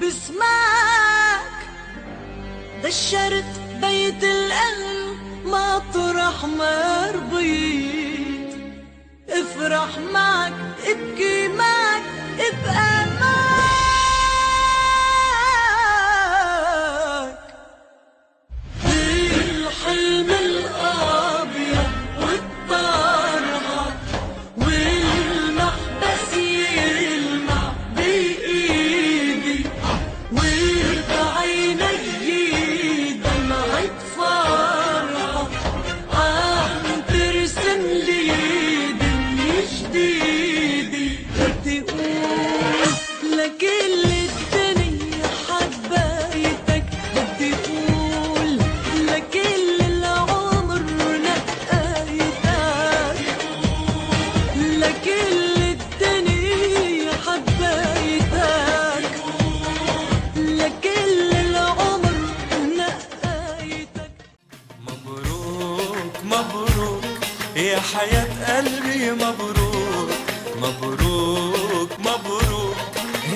بسمعك دشرت بيت القلب مطرح ما رضيت. افرح معك ابكي معك ابقى معك. الحلم الابيض والطرحه والمحبس يلمع بايدي وبعيني دمعة فرحة عم ترسم لي دنيا جديدة. بدي اقول لكل الدنيا حبيتك، بدي اقول لكل العمر نقيتك، لكل الدنيا حبيتك، لكل العمر نقيتك. مبروك مبروك يا حياة قلبي، مبروك مبروك مبروك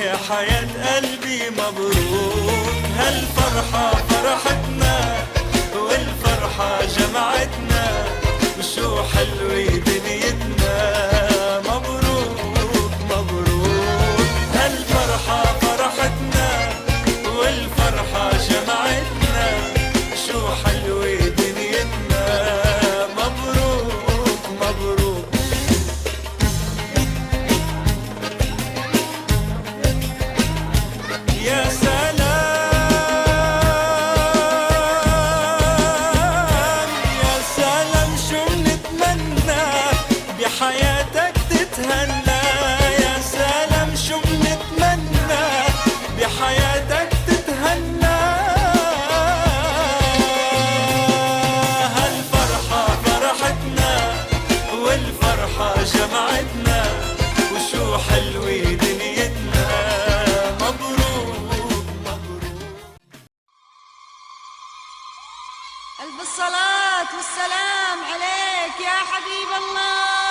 يا حياة قلبي، مبروك. هالفرحة فرحتنا والفرحة جمعتنا، وشو حلوة دنيتنا. مبروك مبروك هالفرحة فرحتنا والفرحة جمعتنا، شو حلوة دنيتنا. مبروك مبروك. يا سلام يا سلام شو منتمنى بحياتك تتهنى. يا سلام شو منتمنى بحياتك تتهنى. هالفرحة فرحتنا والفرحة جمعتنا، وشو حلوة دنيتنا. مبروك مبروك. ألف الصلاة والسلام عليك يا حبيب الله.